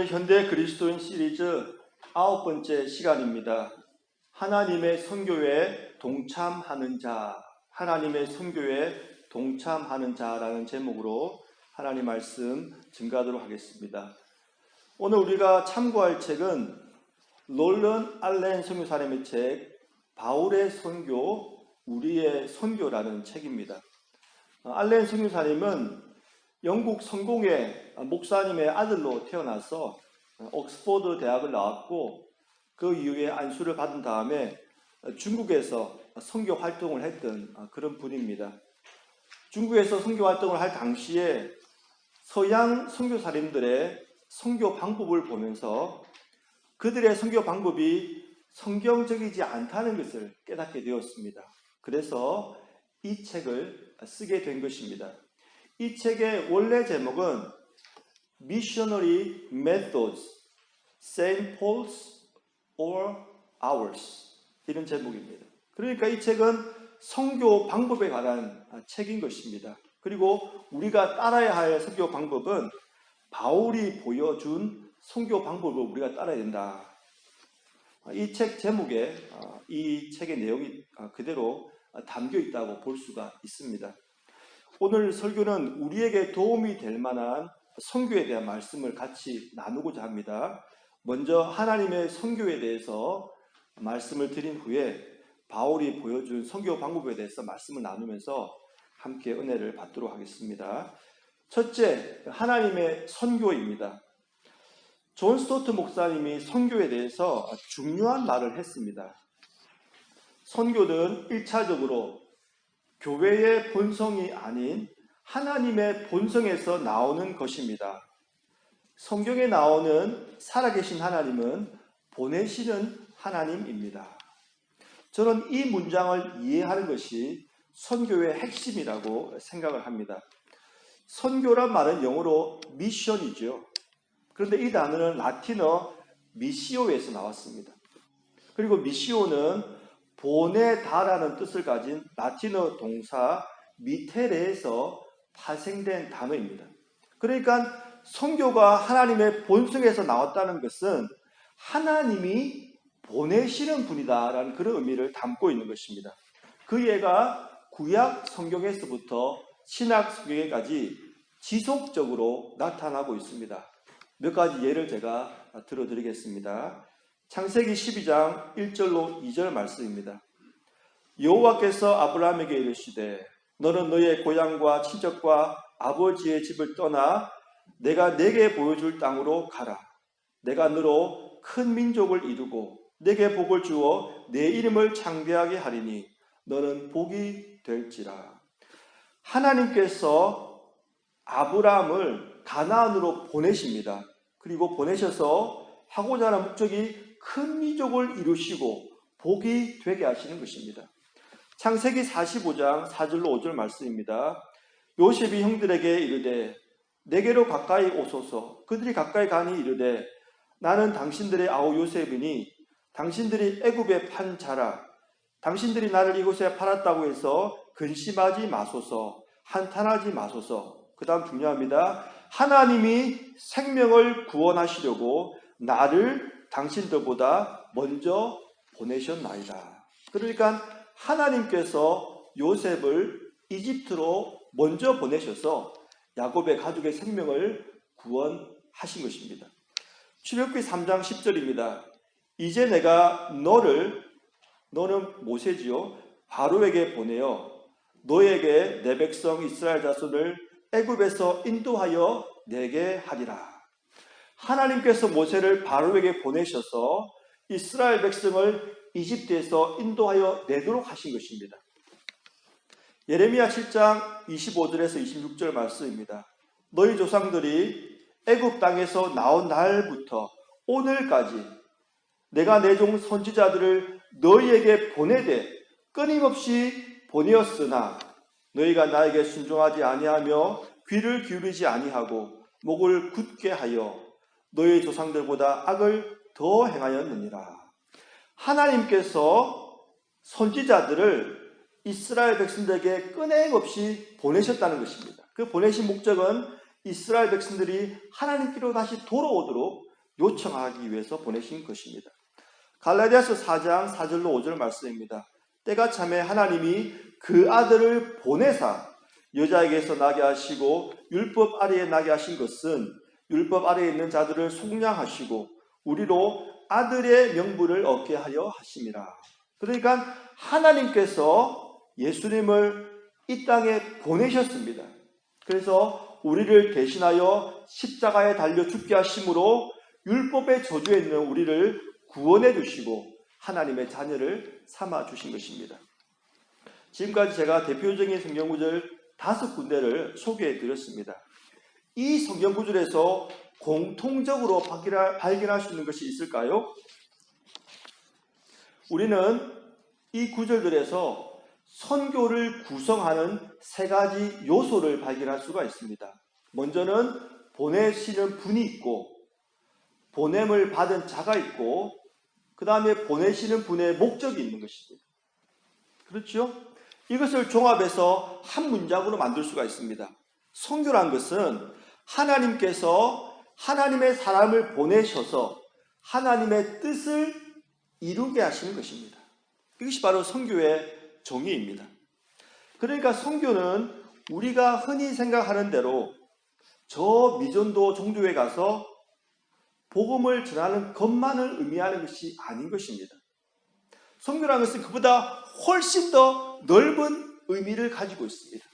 오늘은 현대 그리스도인 시리즈 9번째 시간입니다. 하나님의 선교에 동참하는 자, 하나님의 선교에 동참하는 자라는 제목으로 하나님 말씀 증거하도록 하겠습니다. 오늘 우리가 참고할 책은 롤런 알렌 선교사님의 책 바울의 선교, 우리의 선교라는 책입니다. 알렌 선교사님은 영국 성공회 목사님의 아들로 태어나서 옥스퍼드 대학을 나왔고 그 이후에 안수를 받은 다음에 중국에서 선교 활동을 했던 그런 분입니다. 중국에서 선교 활동을 할 당시에 서양 선교사님들의 선교 방법을 보면서 그들의 선교 방법이 성경적이지 않다는 것을 깨닫게 되었습니다. 그래서 이 책을 쓰게 된 것입니다. 이 책의 원래 제목은 Missionary Methods, St. Paul's or Ours 이런 제목입니다. 그러니까 이 책은 선교 방법에 관한 책인 것입니다. 그리고 우리가 따라야 할 선교 방법은 바울이 보여준 선교 방법을 우리가 따라야 된다. 이 책 제목에 이 책의 내용이 그대로 담겨 있다고 볼 수가 있습니다. 오늘 설교는 우리에게 도움이 될 만한 선교에 대한 말씀을 같이 나누고자 합니다. 먼저 하나님의 선교에 대해서 말씀을 드린 후에 바울이 보여준 선교 방법에 대해서 말씀을 나누면서 함께 은혜를 받도록 하겠습니다. 첫째, 하나님의 선교입니다. 존 스토트 목사님이 선교에 대해서 중요한 말을 했습니다. 선교는 1차적으로 교회의 본성이 아닌 하나님의 본성에서 나오는 것입니다. 성경에 나오는 살아계신 하나님은 보내시는 하나님입니다. 저는 이 문장을 이해하는 것이 선교의 핵심이라고 생각을 합니다. 선교란 말은 영어로 미션이죠. 그런데 이 단어는 라틴어 미시오에서 나왔습니다. 그리고 미시오는 보내다라는 뜻을 가진 라틴어 동사 미테레에서 파생된 단어입니다. 그러니까 선교가 하나님의 본성에서 나왔다는 것은 하나님이 보내시는 분이다라는 그런 의미를 담고 있는 것입니다. 그 예가 구약 성경에서부터 신약 성경에까지 지속적으로 나타나고 있습니다. 몇 가지 예를 제가 들어드리겠습니다. 창세기 12장 1절로 2절 말씀입니다. 여호와께서 아브라함에게 이르시되 너는 너의 고향과 친척과 아버지의 집을 떠나 내가 네게 보여줄 땅으로 가라. 내가 너로 큰 민족을 이루고 네게 복을 주어 내 이름을 창대하게 하리니 너는 복이 될지라. 하나님께서 아브라함을 가나안으로 보내십니다. 그리고 보내셔서 하고자 하는 목적이 큰 민족을 이루시고 복이 되게 하시는 것입니다. 창세기 45장 4절로 5절 말씀입니다. 요셉이 형들에게 이르되 내게로 가까이 오소서. 그들이 가까이 가니 이르되 나는 당신들의 아우 요셉이니 당신들이 애굽에 판 자라. 당신들이 나를 이곳에 팔았다고 해서 근심하지 마소서. 한탄하지 마소서. 그 다음 중요합니다. 하나님이 생명을 구원하시려고 나를 당신들보다 먼저 보내셨나이다. 그러니까 하나님께서 요셉을 이집트로 먼저 보내셔서 야곱의 가족의 생명을 구원하신 것입니다. 출애굽기 3장 10절입니다. 이제 내가 너는 모세지요, 바로에게 보내어 너에게 내 백성 이스라엘 자손을 애굽에서 인도하여 내게 하리라. 하나님께서 모세를 바로에게 보내셔서 이스라엘 백성을 이집트에서 인도하여 내도록 하신 것입니다. 예레미야 7장 25절에서 26절 말씀입니다. 너희 조상들이 애굽 땅에서 나온 날부터 오늘까지 내가 내 종 선지자들을 너희에게 보내되 끊임없이 보내었으나 너희가 나에게 순종하지 아니하며 귀를 기울이지 아니하고 목을 굳게 하여 너희 조상들보다 악을 더 행하였느니라. 하나님께서 선지자들을 이스라엘 백성들에게 끊임없이 보내셨다는 것입니다. 그 보내신 목적은 이스라엘 백성들이 하나님께로 다시 돌아오도록 요청하기 위해서 보내신 것입니다. 갈라디아서 4장 4절로 5절 말씀입니다. 때가 참에 하나님이 그 아들을 보내사 여자에게서 나게 하시고 율법 아래에 나게 하신 것은 율법 아래에 있는 자들을 속량하시고 우리로 아들의 명분을 얻게 하려 하심이라. 그러니까 하나님께서 예수님을 이 땅에 보내셨습니다. 그래서 우리를 대신하여 십자가에 달려 죽게 하심으로 율법의 저주에 있는 우리를 구원해 주시고 하나님의 자녀를 삼아 주신 것입니다. 지금까지 제가 대표적인 성경구절 5군데를 소개해 드렸습니다. 이 성경구절에서 공통적으로 발견할 수 있는 것이 있을까요? 우리는 이 구절들에서 선교를 구성하는 3가지 요소를 발견할 수가 있습니다. 먼저는 보내시는 분이 있고 보냄을 받은 자가 있고 그 다음에 보내시는 분의 목적이 있는 것입니다. 그렇죠? 이것을 종합해서 한 문장으로 만들 수가 있습니다. 선교란 것은 하나님께서 하나님의 사람을 보내셔서 하나님의 뜻을 이루게 하시는 것입니다. 이것이 바로 선교의 정의입니다. 그러니까 선교는 우리가 흔히 생각하는 대로 저 미전도 종교에 가서 복음을 전하는 것만을 의미하는 것이 아닌 것입니다. 선교라는 것은 그보다 훨씬 더 넓은 의미를 가지고 있습니다.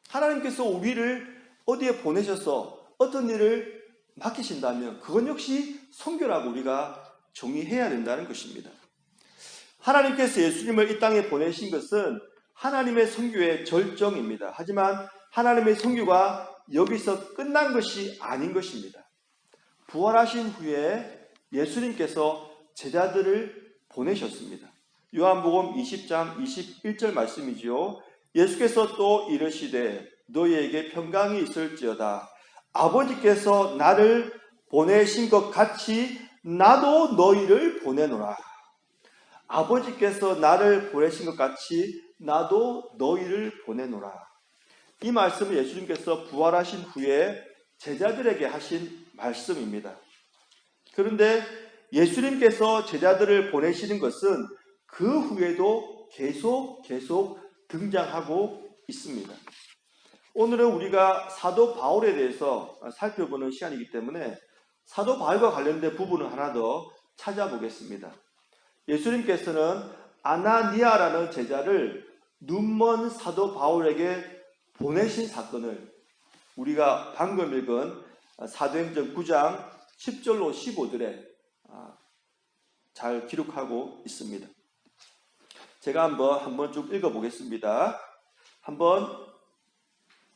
하나님께서 우리를 어디에 보내셔서 어떤 일을 맡기신다면 그건 역시 선교라고 우리가 정의해야 된다는 것입니다. 하나님께서 예수님을 이 땅에 보내신 것은 하나님의 선교의 절정입니다. 하지만 하나님의 선교가 여기서 끝난 것이 아닌 것입니다. 부활하신 후에 예수님께서 제자들을 보내셨습니다. 요한복음 20장 21절 말씀이지요. 예수께서 또 이르시되 너희에게 평강이 있을지어다. 아버지께서 나를 보내신 것 같이 나도 너희를 보내노라. 아버지께서 나를 보내신 것 같이 나도 너희를 보내노라. 이 말씀은 예수님께서 부활하신 후에 제자들에게 하신 말씀입니다. 그런데 예수님께서 제자들을 보내시는 것은 그 후에도 계속 등장하고 있습니다. 오늘은 우리가 사도 바울에 대해서 살펴보는 시간이기 때문에 사도 바울과 관련된 부분을 하나 더 찾아보겠습니다. 예수님께서는 아나니아라는 제자를 눈먼 사도 바울에게 보내신 사건을 우리가 방금 읽은 사도행전 9장 10절로 15절에 잘 기록하고 있습니다. 제가 한번 쭉 읽어보겠습니다. 한번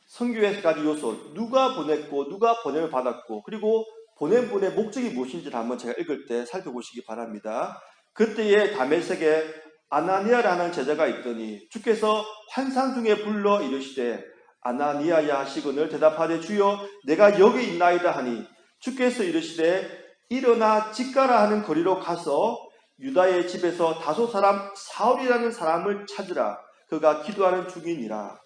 선교의 3가지 요소, 누가 보냈고 누가 보냄을 받았고 그리고 보낸 분의 목적이 무엇인지를 한번 제가 읽을 때 살펴보시기 바랍니다. 그때에 다메섹에 아나니아라는 제자가 있더니 주께서 환상 중에 불러 이르시되 아나니아야 하시거늘 대답하되 주여 내가 여기 있나이다 하니 주께서 이르시되 일어나 직가라 하는 거리로 가서 유다의 집에서 다소 사람 사울이라는 사람을 찾으라. 그가 기도하는 중이니라.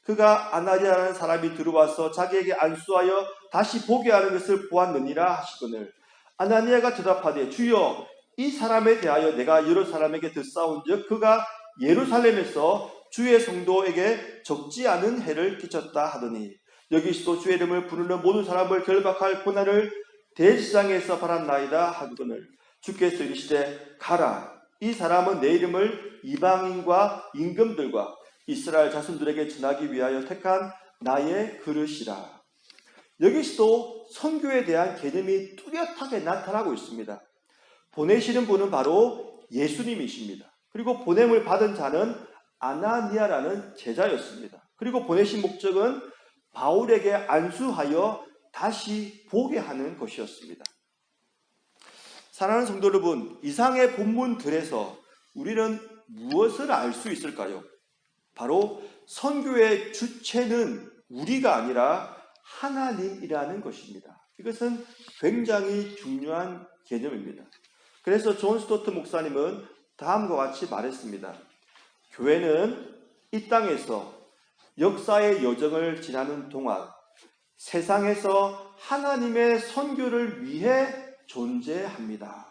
그가 아나니아라는 사람이 들어와서 자기에게 안수하여 다시 보게 하는 것을 보았느니라 하시거늘 아나니아가 대답하되 주여 이 사람에 대하여 내가 여러 사람에게 듣사온즉 그가 예루살렘에서 주의 성도에게 적지 않은 해를 끼쳤다 하더니 여기서도 주의 이름을 부르는 모든 사람을 결박할 고난을 대지상에서 받았나이다 하거늘 주께서 이르시되 가라. 이 사람은 내 이름을 이방인과 임금들과 이스라엘 자손들에게 전하기 위하여 택한 나의 그릇이라. 여기서도 선교에 대한 개념이 뚜렷하게 나타나고 있습니다. 보내시는 분은 바로 예수님이십니다. 그리고 보냄을 받은 자는 아나니아라는 제자였습니다. 그리고 보내신 목적은 바울에게 안수하여 다시 보게 하는 것이었습니다. 사랑하는 성도 여러분, 이상의 본문들에서 우리는 무엇을 알 수 있을까요? 바로 선교의 주체는 우리가 아니라 하나님이라는 것입니다. 이것은 굉장히 중요한 개념입니다. 그래서 존 스토트 목사님은 다음과 같이 말했습니다. 교회는 이 땅에서 역사의 여정을 지나는 동안 세상에서 하나님의 선교를 위해 존재합니다.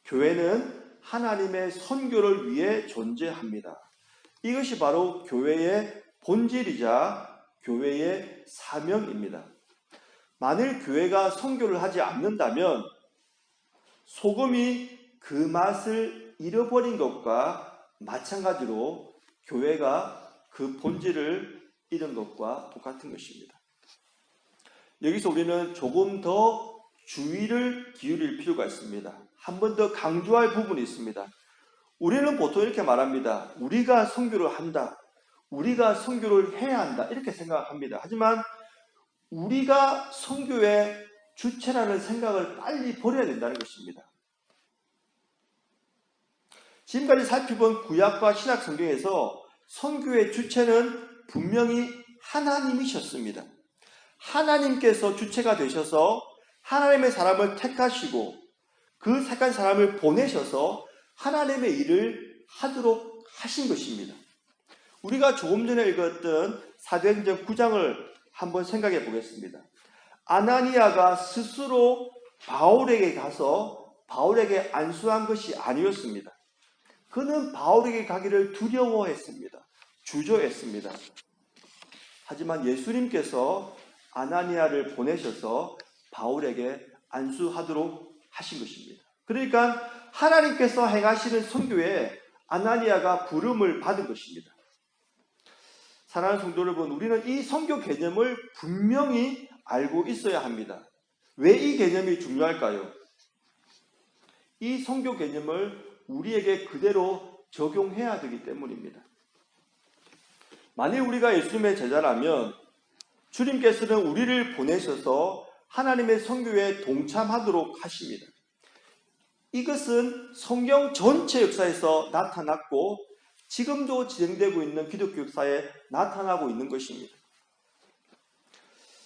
교회는 하나님의 선교를 위해 존재합니다. 이것이 바로 교회의 본질이자 교회의 사명입니다. 만일 교회가 선교를 하지 않는다면 소금이 그 맛을 잃어버린 것과 마찬가지로 교회가 그 본질을 잃은 것과 똑같은 것입니다. 여기서 우리는 조금 더 주의를 기울일 필요가 있습니다. 한 번 더 강조할 부분이 있습니다. 우리는 보통 이렇게 말합니다. 우리가 선교를 한다. 우리가 선교를 해야 한다. 이렇게 생각합니다. 하지만 우리가 선교의 주체라는 생각을 빨리 버려야 된다는 것입니다. 지금까지 살펴본 구약과 신약 성경에서 선교의 주체는 분명히 하나님이셨습니다. 하나님께서 주체가 되셔서 하나님의 사람을 택하시고 그 택한 사람을 보내셔서 하나님의 일을 하도록 하신 것입니다. 우리가 조금 전에 읽었던 사도행전 9장을 한번 생각해 보겠습니다. 아나니아가 스스로 바울에게 가서 바울에게 안수한 것이 아니었습니다. 그는 바울에게 가기를 두려워했습니다. 주저했습니다. 하지만 예수님께서 아나니아를 보내셔서 바울에게 안수하도록 하신 것입니다. 그러니까 하나님께서 행하시는 선교에 아나니아가 부름을 받은 것입니다. 사랑하는 성도 여러분, 우리는 이 선교 개념을 분명히 알고 있어야 합니다. 왜 이 개념이 중요할까요? 이 선교 개념을 우리에게 그대로 적용해야 되기 때문입니다. 만일 우리가 예수님의 제자라면 주님께서는 우리를 보내셔서 하나님의 선교에 동참하도록 하십니다. 이것은 성경 전체 역사에서 나타났고 지금도 진행되고 있는 기독교 역사에 나타나고 있는 것입니다.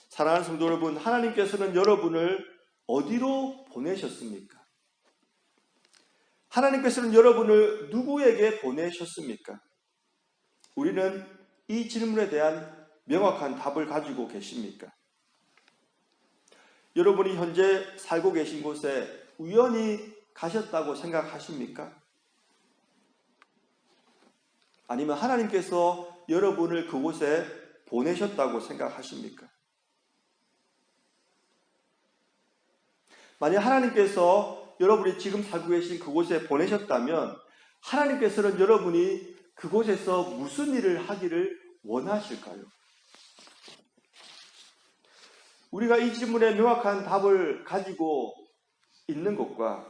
사랑하는 성도 여러분, 하나님께서는 여러분을 어디로 보내셨습니까? 하나님께서는 여러분을 누구에게 보내셨습니까? 우리는 이 질문에 대한 명확한 답을 가지고 계십니까? 여러분이 현재 살고 계신 곳에 우연히 가셨다고 생각하십니까? 아니면 하나님께서 여러분을 그곳에 보내셨다고 생각하십니까? 만약 하나님께서 여러분이 지금 살고 계신 그곳에 보내셨다면 하나님께서는 여러분이 그곳에서 무슨 일을 하기를 원하실까요? 우리가 이 질문에 명확한 답을 가지고 있는 것과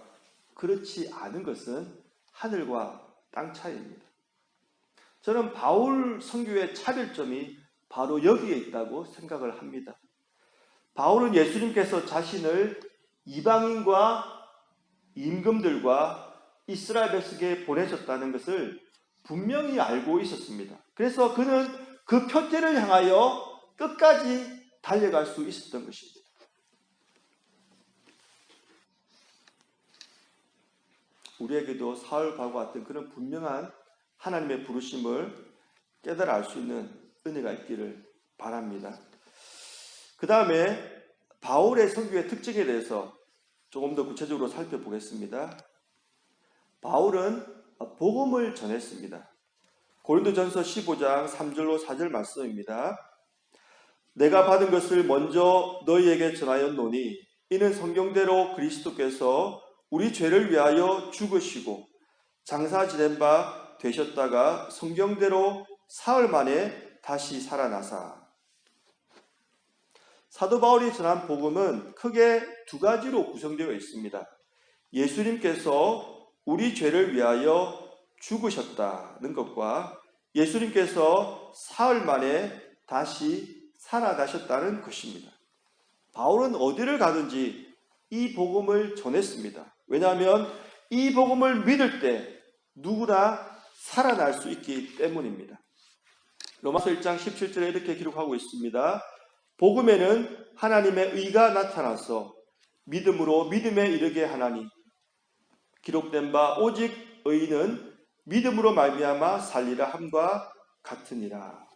그렇지 않은 것은 하늘과 땅 차이입니다. 저는 바울 선교의 차별점이 바로 여기에 있다고 생각을 합니다. 바울은 예수님께서 자신을 이방인과 임금들과 이스라엘 백성에게 보내셨다는 것을 분명히 알고 있었습니다. 그래서 그는 그 표대를 향하여 끝까지 달려갈 수 있었던 것입니다. 우리에게도 사울과 같은 그런 분명한 하나님의 부르심을 깨달아 알 수 있는 은혜가 있기를 바랍니다. 그 다음에 바울의 선교의 특징에 대해서 조금 더 구체적으로 살펴보겠습니다. 바울은 복음을 전했습니다. 고린도전서 15장 3절로 4절 말씀입니다. 내가 받은 것을 먼저 너희에게 전하였노니 이는 성경대로 그리스도께서 우리 죄를 위하여 죽으시고 장사 지낸 바 되셨다가 성경대로 사흘 만에 다시 살아나사. 사도 바울이 전한 복음은 크게 두 가지로 구성되어 있습니다. 예수님께서 우리 죄를 위하여 죽으셨다는 것과 예수님께서 사흘 만에 다시 살아나셨다는 것입니다. 바울은 어디를 가든지 이 복음을 전했습니다. 왜냐하면 이 복음을 믿을 때 누구나 살아날 수 있기 때문입니다. 로마서 1장 17절에 이렇게 기록하고 있습니다. 복음에는 하나님의 의가 나타나서 믿음으로 믿음에 이르게 하나니 기록된 바 오직 의인은 믿음으로 말미암아 살리라 함과 같으니라.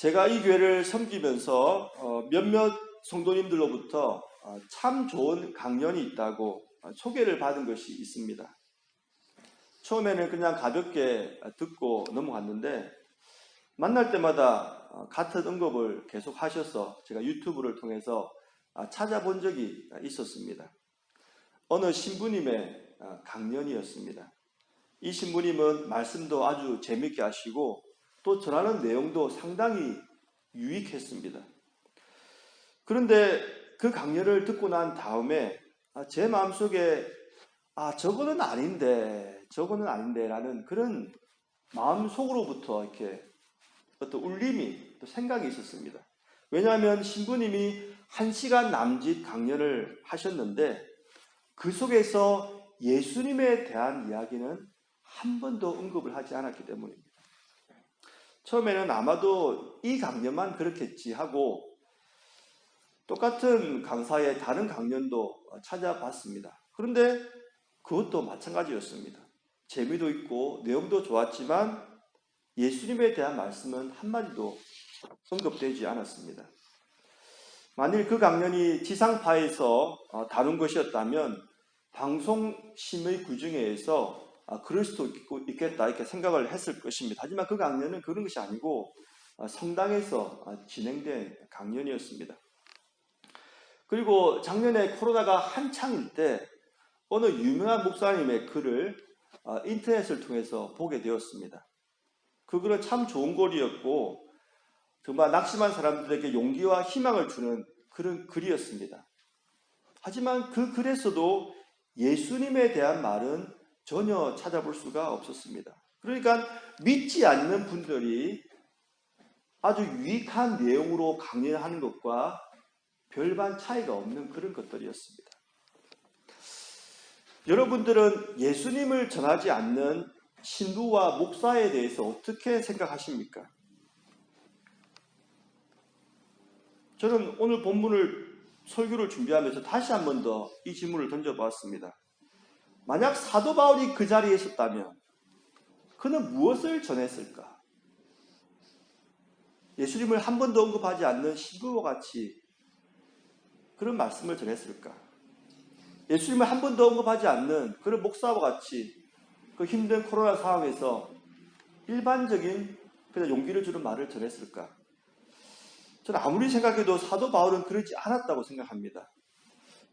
제가 이 교회를 섬기면서 몇몇 성도님들로부터 참 좋은 강연이 있다고 소개를 받은 것이 있습니다. 처음에는 그냥 가볍게 듣고 넘어갔는데 만날 때마다 같은 언급을 계속 하셔서 제가 유튜브를 통해서 찾아본 적이 있었습니다. 어느 신부님의 강연이었습니다. 이 신부님은 말씀도 아주 재밌게 하시고 또 전하는 내용도 상당히 유익했습니다. 그런데 그 강연을 듣고 난 다음에 제 마음속에 저거는 아닌데 라는 그런 마음속으로부터 이렇게 어떤 울림이 또 생각이 있었습니다. 왜냐하면 신부님이 1시간 남짓 강연을 하셨는데 그 속에서 예수님에 대한 이야기는 한 번도 언급을 하지 않았기 때문입니다. 처음에는 아마도 이 강연만 그렇겠지 하고 똑같은 강사의 다른 강연도 찾아봤습니다. 그런데 그것도 마찬가지였습니다. 재미도 있고 내용도 좋았지만 예수님에 대한 말씀은 한마디도 언급되지 않았습니다. 만일 그 강연이 지상파에서 다룬 것이었다면 방송심의 규정에서 그럴 수도 있겠다 이렇게 생각을 했을 것입니다. 하지만 그 강연은 그런 것이 아니고 성당에서 진행된 강연이었습니다. 그리고 작년에 코로나가 한창일 때 어느 유명한 목사님의 글을 인터넷을 통해서 보게 되었습니다. 그 글은 참 좋은 글이었고 정말 낙심한 사람들에게 용기와 희망을 주는 그런 글이었습니다. 하지만 그 글에서도 예수님에 대한 말은 전혀 찾아볼 수가 없었습니다. 그러니까 믿지 않는 분들이 아주 유익한 내용으로 강연하는 것과 별반 차이가 없는 그런 것들이었습니다. 여러분들은 예수님을 전하지 않는 신부와 목사에 대해서 어떻게 생각하십니까? 저는 오늘 본문을 설교를 준비하면서 다시 한 번 더 이 질문을 던져보았습니다. 만약 사도 바울이 그 자리에 있었다면 그는 무엇을 전했을까? 예수님을 한 번도 언급하지 않는 신부와 같이 그런 말씀을 전했을까? 예수님을 한 번도 언급하지 않는 그런 목사와 같이 그 힘든 코로나 상황에서 일반적인 그냥 용기를 주는 말을 전했을까? 저는 아무리 생각해도 사도 바울은 그러지 않았다고 생각합니다.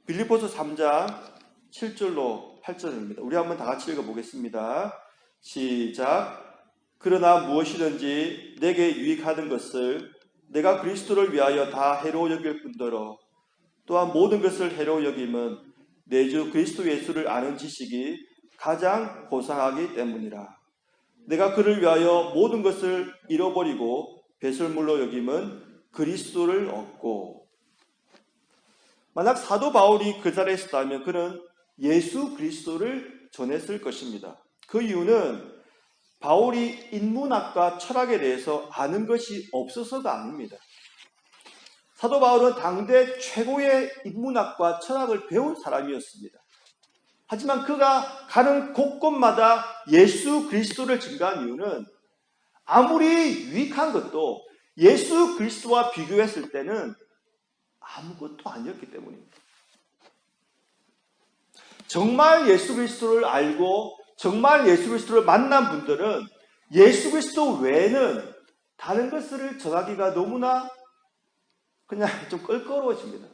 빌립보서 3장 7절로 8절입니다. 우리 한번 다 같이 읽어보겠습니다. 시작. 그러나 무엇이든지 내게 유익하는 것을 내가 그리스도를 위하여 다 해로 여길 뿐더러 또한 모든 것을 해로 여김은 내 주 그리스도 예수를 아는 지식이 가장 고상하기 때문이라. 내가 그를 위하여 모든 것을 잃어버리고 배설물로 여김은 그리스도를 얻고. 만약 사도 바울이 그 자리에 있었다면 그는 예수 그리스도를 전했을 것입니다. 그 이유는 바울이 인문학과 철학에 대해서 아는 것이 없어서가 아닙니다. 사도 바울은 당대 최고의 인문학과 철학을 배운 사람이었습니다. 하지만 그가 가는 곳곳마다 예수 그리스도를 증거한 이유는 아무리 유익한 것도 예수 그리스도와 비교했을 때는 아무것도 아니었기 때문입니다. 정말 예수 그리스도를 알고 정말 예수 그리스도를 만난 분들은 예수 그리스도 외에는 다른 것을 전하기가 너무나 그냥 좀 껄끄러워집니다.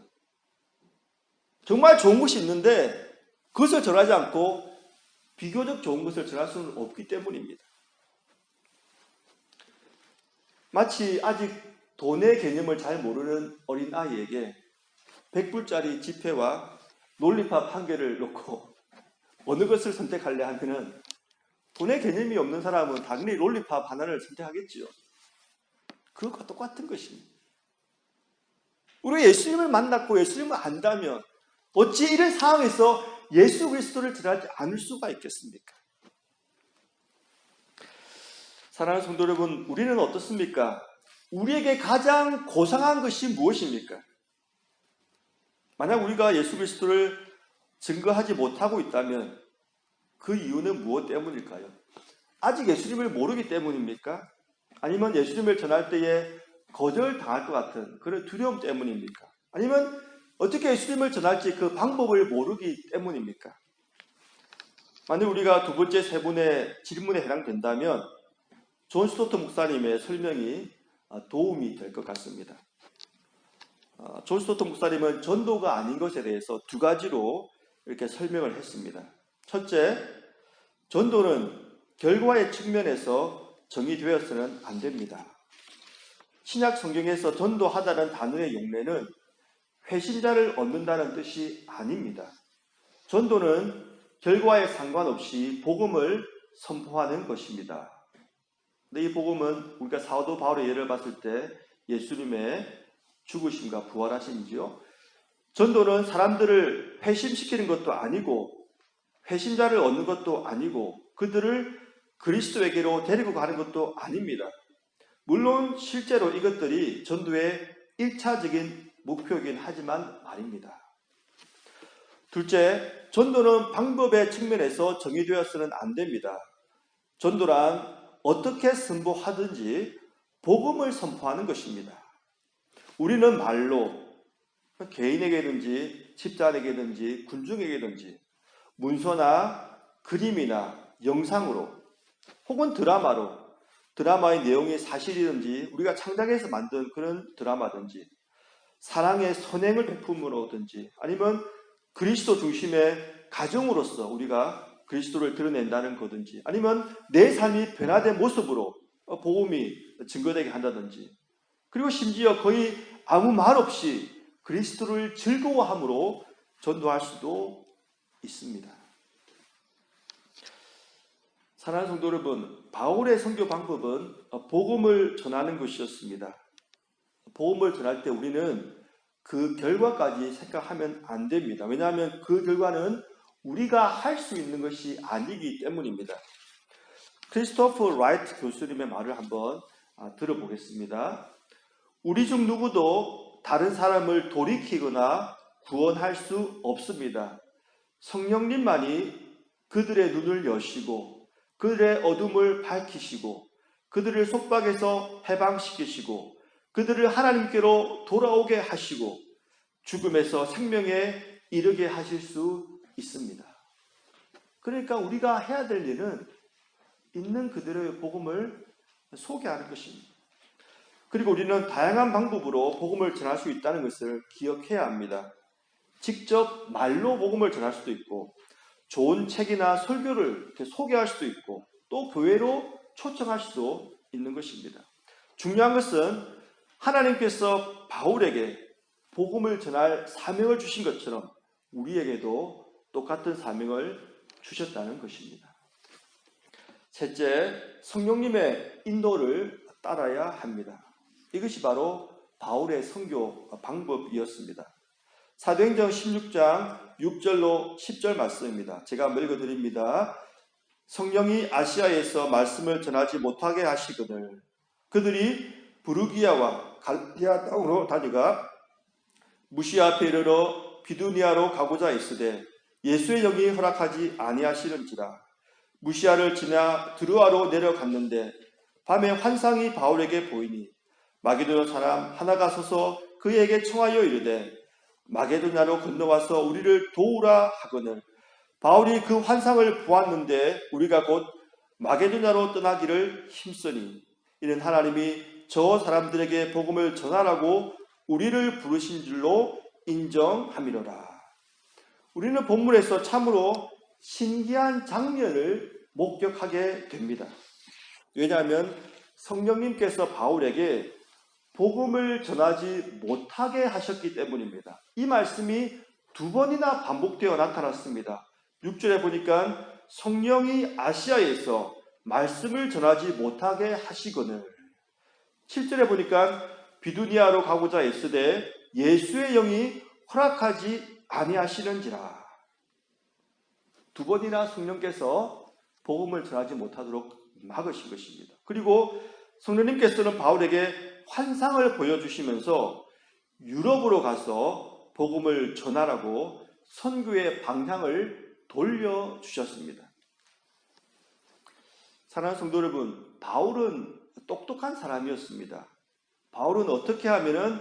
정말 좋은 것이 있는데 그것을 전하지 않고 비교적 좋은 것을 전할 수는 없기 때문입니다. 마치 아직 돈의 개념을 잘 모르는 어린아이에게 100불짜리 지폐와 논리팝 한 개를 놓고 어느 것을 선택할래 하면은 돈의 개념이 없는 사람은 당연히 논리팝 하나를 선택하겠지요. 그것과 똑같은 것입니다. 우리가 예수님을 만났고 예수님을 안다면 어찌 이런 상황에서 예수 그리스도를 전하지 않을 수가 있겠습니까? 사랑하는 성도 여러분, 우리는 어떻습니까? 우리에게 가장 고상한 것이 무엇입니까? 만약 우리가 예수 그리스도를 증거하지 못하고 있다면 그 이유는 무엇 때문일까요? 아직 예수님을 모르기 때문입니까? 아니면 예수님을 전할 때에 거절당할 것 같은 그런 두려움 때문입니까? 아니면 어떻게 예수님을 전할지 그 방법을 모르기 때문입니까? 만약 우리가 두 번째 세 분의 질문에 해당된다면 존 스토트 목사님의 설명이 도움이 될 것 같습니다. 존 스토트 목사님은 전도가 아닌 것에 대해서 두 가지로 이렇게 설명을 했습니다. 첫째, 전도는 결과의 측면에서 정의되어서는 안 됩니다. 신약 성경에서 전도하다는 단어의 용례는 회신자를 얻는다는 뜻이 아닙니다. 전도는 결과에 상관없이 복음을 선포하는 것입니다. 근데 이 복음은 우리가 사도 바울의 예를 봤을 때 예수님의 죽으심과 부활하심이지요. 전도는 사람들을 회심시키는 것도 아니고 회심자를 얻는 것도 아니고 그들을 그리스도에게로 데리고 가는 것도 아닙니다. 물론 실제로 이것들이 전도의 1차적인 목표이긴 하지만 말입니다. 둘째, 전도는 방법의 측면에서 정의되어서는 안 됩니다. 전도란 어떻게 선포하든지 복음을 선포하는 것입니다. 우리는 말로 개인에게든지 집단에게든지 군중에게든지 문서나 그림이나 영상으로 혹은 드라마의 내용이 사실이든지 우리가 창작해서 만든 그런 드라마든지 사랑의 선행을 베품으로든지 아니면 그리스도 중심의 가정으로서 우리가 그리스도를 드러낸다는 거든지 아니면 내 삶이 변화된 모습으로 복음이 증거되게 한다든지 그리고 심지어 거의 아무 말 없이 그리스도를 즐거워함으로 전도할 수도 있습니다. 사랑하는 성도 여러분, 바울의 선교 방법은 복음을 전하는 것이었습니다. 복음을 전할 때 우리는 그 결과까지 생각하면 안 됩니다. 왜냐하면 그 결과는 우리가 할 수 있는 것이 아니기 때문입니다. 크리스토퍼 라이트 교수님의 말을 한번 들어보겠습니다. 우리 중 누구도 다른 사람을 돌이키거나 구원할 수 없습니다. 성령님만이 그들의 눈을 여시고 그들의 어둠을 밝히시고 그들을 속박에서 해방시키시고 그들을 하나님께로 돌아오게 하시고 죽음에서 생명에 이르게 하실 수 있습니다. 그러니까 우리가 해야 될 일은 있는 그들의 복음을 소개하는 것입니다. 그리고 우리는 다양한 방법으로 복음을 전할 수 있다는 것을 기억해야 합니다. 직접 말로 복음을 전할 수도 있고 좋은 책이나 설교를 소개할 수도 있고 또 교회로 초청할 수도 있는 것입니다. 중요한 것은 하나님께서 바울에게 복음을 전할 사명을 주신 것처럼 우리에게도 똑같은 사명을 주셨다는 것입니다. 셋째, 성령님의 인도를 따라야 합니다. 이것이 바로 바울의 선교 방법이었습니다. 사도행전 16장 6절로 10절 말씀입니다. 제가 한번 읽어드립니다. 성령이 아시아에서 말씀을 전하지 못하게 하시거늘 그들이 부르기아와 갈라디아 땅으로 다니가 무시아 앞에 이르러 비두니아로 가고자 있으되 예수의 영이 허락하지 아니하시는지라. 무시아를 지나 드루아로 내려갔는데 밤에 환상이 바울에게 보이니 마게도냐 사람 하나가 서서 그에게 청하여 이르되 마게도냐로 건너와서 우리를 도우라 하거늘 바울이 그 환상을 보았는데 우리가 곧 마게도냐로 떠나기를 힘쓰니 이는 하나님이 저 사람들에게 복음을 전하라고 우리를 부르신 줄로 인정함이로라. 우리는 본문에서 참으로 신기한 장면을 목격하게 됩니다. 왜냐하면 성령님께서 바울에게 복음을 전하지 못하게 하셨기 때문입니다. 이 말씀이 두 번이나 반복되어 나타났습니다. 6절에 보니까 성령이 아시아에서 말씀을 전하지 못하게 하시거늘 7절에 보니까 비두니아로 가고자 애쓰되 예수의 영이 허락하지 아니하시는지라. 두 번이나 성령께서 복음을 전하지 못하도록 막으신 것입니다. 그리고 성령님께서는 바울에게 환상을 보여주시면서 유럽으로 가서 복음을 전하라고 선교의 방향을 돌려주셨습니다. 사랑하는 성도 여러분, 바울은 똑똑한 사람이었습니다. 바울은 어떻게 하면은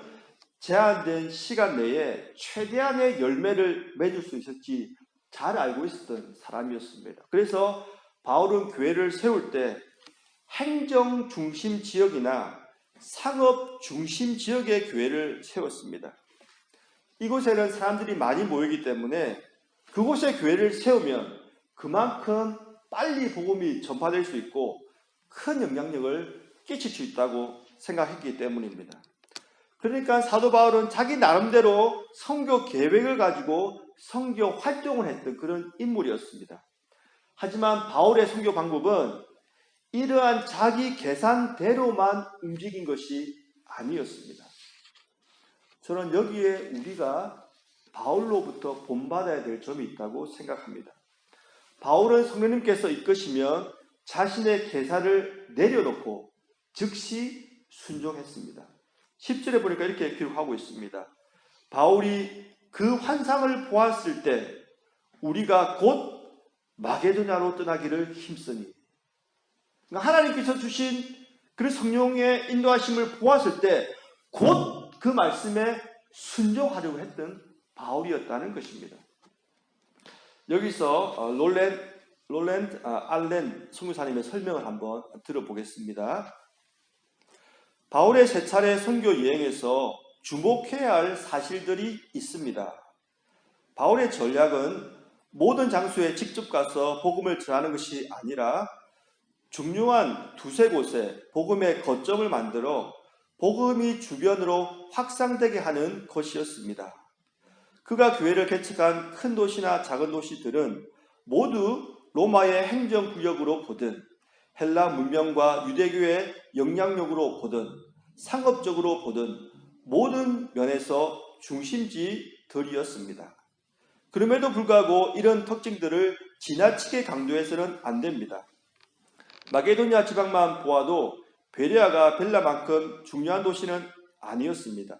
제한된 시간 내에 최대한의 열매를 맺을 수 있을지 잘 알고 있었던 사람이었습니다. 그래서 바울은 교회를 세울 때 행정 중심 지역이나 상업 중심 지역의 교회를 세웠습니다. 이곳에는 사람들이 많이 모이기 때문에 그곳에 교회를 세우면 그만큼 빨리 복음이 전파될 수 있고 큰 영향력을 끼칠 수 있다고 생각했기 때문입니다. 그러니까 사도 바울은 자기 나름대로 선교 계획을 가지고 선교 활동을 했던 그런 인물이었습니다. 하지만 바울의 선교 방법은 이러한 자기 계산대로만 움직인 것이 아니었습니다. 저는 여기에 우리가 바울로부터 본받아야 될 점이 있다고 생각합니다. 바울은 성령님께서 이끄시면 자신의 계산을 내려놓고 즉시 순종했습니다. 10절에 보니까 이렇게 기록하고 있습니다. 바울이 그 환상을 보았을 때 우리가 곧 마게도냐로 떠나기를 힘쓰니, 그러니까 하나님께서 주신 그 성령의 인도하심을 보았을 때 곧 그 말씀에 순종하려고 했던 바울이었다는 것입니다. 여기서 롤랜드 알렌 선교사님의 설명을 한번 들어보겠습니다. 바울의 세 차례 선교 여행에서 주목해야 할 사실들이 있습니다. 바울의 전략은 모든 장소에 직접 가서 복음을 전하는 것이 아니라 중요한 두세 곳에 복음의 거점을 만들어 복음이 주변으로 확산되게 하는 것이었습니다. 그가 교회를 개척한 큰 도시나 작은 도시들은 모두 로마의 행정구역으로 보든 헬라 문명과 유대교의 영향력으로 보든 상업적으로 보든 모든 면에서 중심지들이었습니다. 그럼에도 불구하고 이런 특징들을 지나치게 강조해서는 안 됩니다. 마게도냐 지방만 보아도 베레아가 벨라만큼 중요한 도시는 아니었습니다.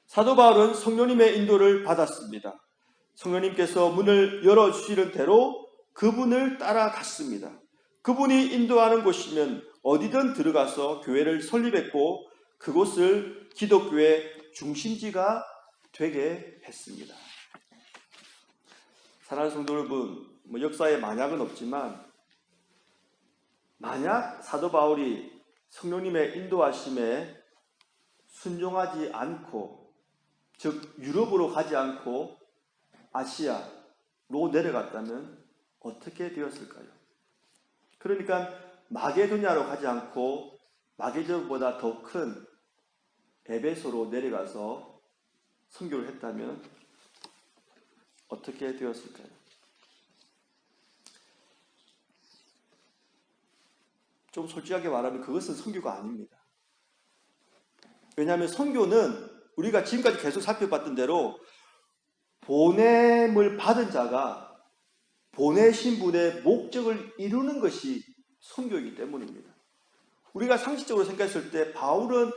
사도 바울은 성령님의 인도를 받았습니다. 성령님께서 문을 열어주시는 대로 그분을 따라갔습니다. 그분이 인도하는 곳이면 어디든 들어가서 교회를 설립했고 그곳을 기독교의 중심지가 되게 했습니다. 사랑하는 성도 여러분, 역사에 만약은 없지만 만약 사도 바울이 성령님의 인도하심에 순종하지 않고, 즉 유럽으로 가지 않고 아시아로 내려갔다면 어떻게 되었을까요? 그러니까 마게도냐로 가지 않고 마게도보다 더 큰 에베소로 내려가서 선교를 했다면 어떻게 되었을까요? 좀 솔직하게 말하면 그것은 선교가 아닙니다. 왜냐하면 선교는 우리가 지금까지 계속 살펴봤던 대로 보냄을 받은 자가 보내신 분의 목적을 이루는 것이 선교이기 때문입니다. 우리가 상식적으로 생각했을 때 바울은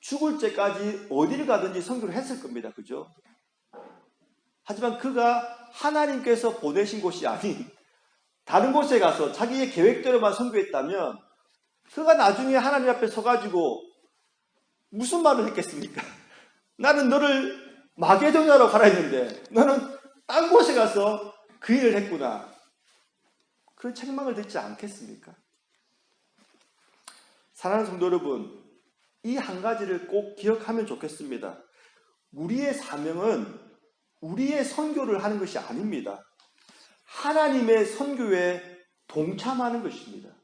죽을 때까지 어디를 가든지 선교를 했을 겁니다. 그죠? 하지만 그가 하나님께서 보내신 곳이 아닌 다른 곳에 가서 자기의 계획대로만 선교했다면 그가 나중에 하나님 앞에 서가지고 무슨 말을 했겠습니까? 나는 너를 마게도냐로 가라 했는데 너는 딴 곳에 가서 그 일을 했구나. 그런 책망을 듣지 않겠습니까? 사랑하는 성도 여러분, 이 한 가지를 꼭 기억하면 좋겠습니다. 우리의 사명은 우리의 선교를 하는 것이 아닙니다. 하나님의 선교에 동참하는 것입니다.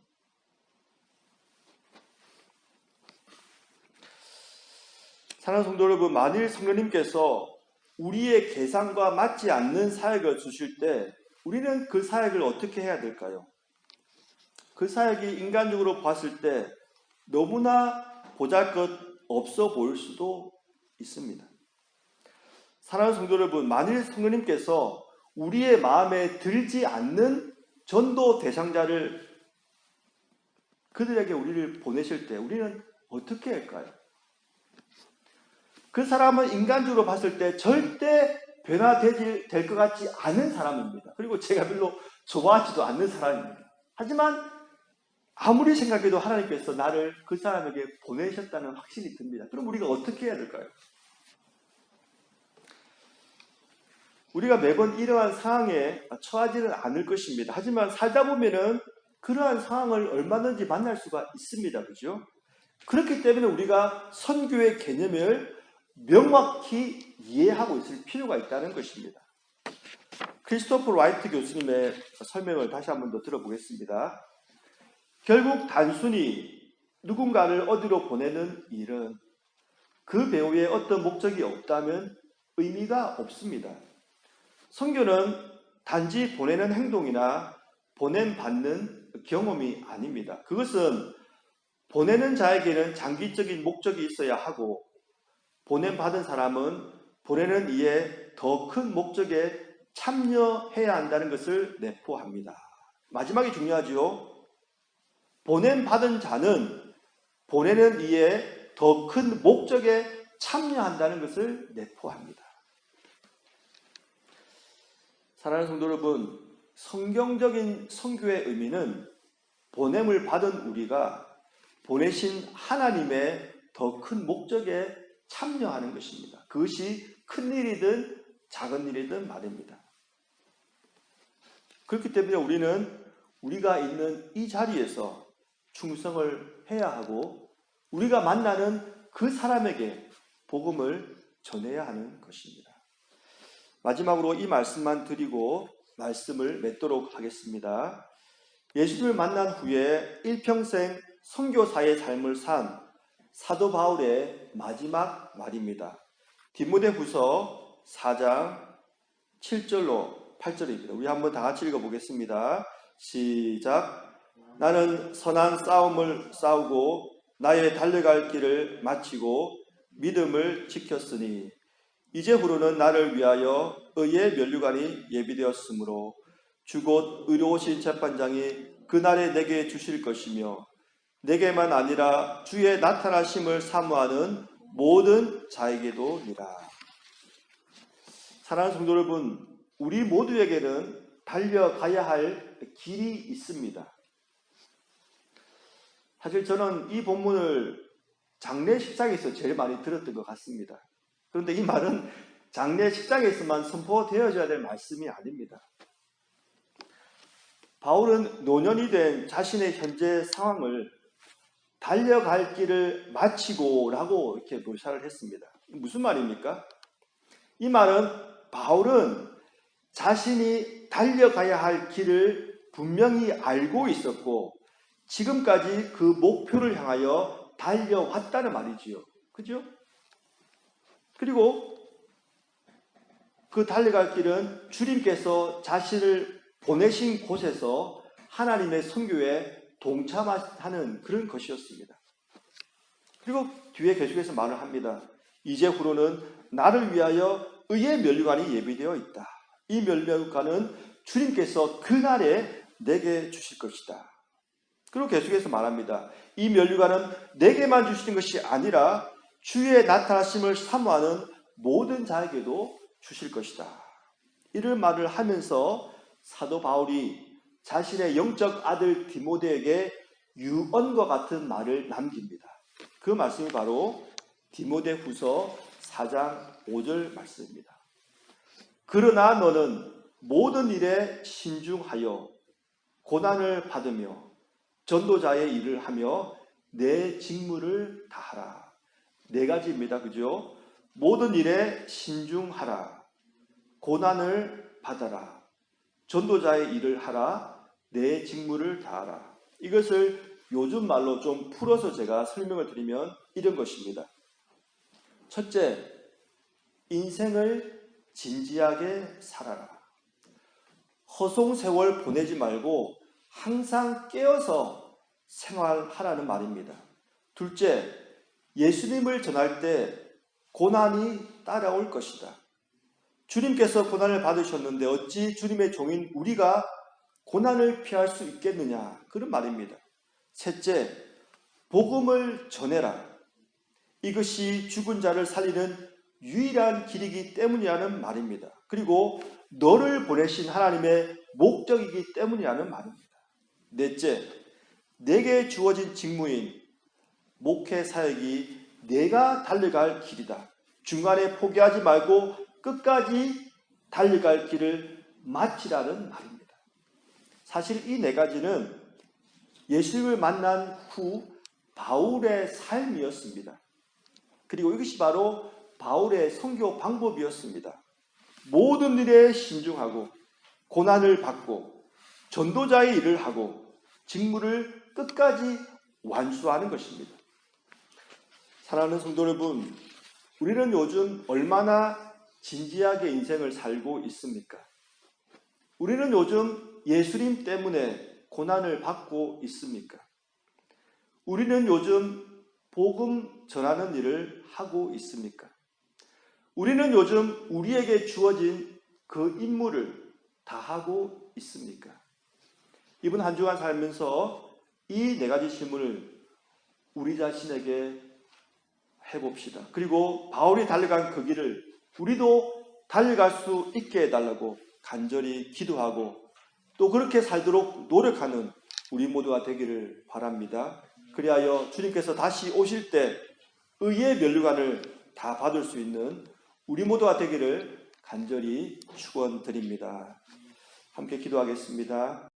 사랑하는 성도 여러분, 만일 성령님께서 우리의 계산과 맞지 않는 사역을 주실 때 우리는 그 사역을 어떻게 해야 될까요? 그 사역이 인간적으로 봤을 때 너무나 보잘것없어 보일 수도 있습니다. 사랑하는 성도 여러분, 만일 성령님께서 우리의 마음에 들지 않는 전도 대상자를 그들에게 우리를 보내실 때 우리는 어떻게 할까요? 그 사람은 인간적으로 봤을 때 절대 변화될 것 같지 않은 사람입니다. 그리고 제가 별로 좋아하지도 않는 사람입니다. 하지만 아무리 생각해도 하나님께서 나를 그 사람에게 보내셨다는 확신이 듭니다. 그럼 우리가 어떻게 해야 될까요? 우리가 매번 이러한 상황에 처하지는 않을 것입니다. 하지만 살다 보면은 그러한 상황을 얼마든지 만날 수가 있습니다. 그죠? 그렇기 때문에 우리가 선교의 개념을 명확히 이해하고 있을 필요가 있다는 것입니다. 크리스토퍼 라이트 교수님의 설명을 다시 한번 더 들어보겠습니다. 결국 단순히 누군가를 어디로 보내는 일은 그 배우의 어떤 목적이 없다면 의미가 없습니다. 선교는 단지 보내는 행동이나 보냄받는 경험이 아닙니다. 그것은 보내는 자에게는 장기적인 목적이 있어야 하고 보냄받은 사람은 보내는 이에 더 큰 목적에 참여해야 한다는 것을 내포합니다. 마지막이 중요하지요. 보냄받은 자는 보내는 이에 더 큰 목적에 참여한다는 것을 내포합니다. 사랑하는 성도 여러분, 성경적인 선교의 의미는 보냄을 받은 우리가 보내신 하나님의 더 큰 목적에 참여하는 것입니다. 그것이 큰 일이든 작은 일이든 말입니다. 그렇기 때문에 우리는 우리가 있는 이 자리에서 충성을 해야 하고 우리가 만나는 그 사람에게 복음을 전해야 하는 것입니다. 마지막으로 이 말씀만 드리고 말씀을 맺도록 하겠습니다. 예수님을 만난 후에 일평생 선교사의 삶을 산 사도 바울의 마지막 말입니다. 디모데후서 4장 7절로 8절입니다. 우리 한번 다 같이 읽어보겠습니다. 시작. 나는 선한 싸움을 싸우고 나의 달려갈 길을 마치고 믿음을 지켰으니 이제후로는 나를 위하여 의의 면류관이 예비되었으므로 주 곧 의로우신 재판장이 그날에 내게 주실 것이며 내게만 아니라 주의 나타나심을 사모하는 모든 자에게도니라. 사랑하는 성도 여러분, 우리 모두에게는 달려가야 할 길이 있습니다. 사실 저는 이 본문을 장례식장에서 제일 많이 들었던 것 같습니다. 그런데 이 말은 장례식장에서만 선포되어져야 될 말씀이 아닙니다. 바울은 노년이 된 자신의 현재 상황을 달려갈 길을 마치고 라고 이렇게 묘사를 했습니다. 무슨 말입니까? 이 말은 바울은 자신이 달려가야 할 길을 분명히 알고 있었고 지금까지 그 목표를 향하여 달려왔다는 말이지요. 그죠? 그리고 그 달려갈 길은 주님께서 자신을 보내신 곳에서 하나님의 선교에 동참하는 그런 것이었습니다. 그리고 뒤에 계속해서 말을 합니다. 이제후로는 나를 위하여 의의 면류관이 예비되어 있다. 이 면류관은 주님께서 그날에 내게 주실 것이다. 그리고 계속해서 말합니다. 이 면류관은 내게만 주시는 것이 아니라 주의 나타나심을 사모하는 모든 자에게도 주실 것이다. 이런 말을 하면서 사도 바울이 자신의 영적 아들 디모데에게 유언과 같은 말을 남깁니다. 그 말씀이 바로 디모데후서 4장 5절 말씀입니다. 그러나 너는 모든 일에 신중하여 고난을 받으며 전도자의 일을 하며 내 직무를 다하라. 네 가지입니다. 그죠? 모든 일에 신중하라. 고난을 받아라. 전도자의 일을 하라. 내 직무를 다하라. 이것을 요즘 말로 좀 풀어서 제가 설명을 드리면 이런 것입니다. 첫째, 인생을 진지하게 살아라. 허송세월 보내지 말고 항상 깨어서 생활하라는 말입니다. 둘째, 예수님을 전할 때 고난이 따라올 것이다. 주님께서 고난을 받으셨는데 어찌 주님의 종인 우리가 고난을 피할 수 있겠느냐, 그런 말입니다. 셋째, 복음을 전해라. 이것이 죽은 자를 살리는 유일한 길이기 때문이라는 말입니다. 그리고 너를 보내신 하나님의 목적이기 때문이라는 말입니다. 넷째, 내게 주어진 직무인 목회 사역이 내가 달려갈 길이다. 중간에 포기하지 말고 끝까지 달려갈 길을 마치라는 말입니다. 사실 이 네 가지는 예수님을 만난 후 바울의 삶이었습니다. 그리고 이것이 바로 바울의 선교 방법이었습니다. 모든 일에 신중하고 고난을 받고 전도자의 일을 하고 직무를 끝까지 완수하는 것입니다. 사랑하는 성도 여러분, 우리는 요즘 얼마나 진지하게 인생을 살고 있습니까? 우리는 요즘 예수님 때문에 고난을 받고 있습니까? 우리는 요즘 복음 전하는 일을 하고 있습니까? 우리는 요즘 우리에게 주어진 그 임무를 다 하고 있습니까? 이번 한 주간 살면서 이 네 가지 질문을 우리 자신에게 해봅시다. 그리고 바울이 달려간 그 길을 우리도 달려갈 수 있게 해달라고 간절히 기도하고 또 그렇게 살도록 노력하는 우리 모두가 되기를 바랍니다. 그리하여 주님께서 다시 오실 때 의의 면류관을 다 받을 수 있는 우리 모두가 되기를 간절히 축원드립니다. 함께 기도하겠습니다.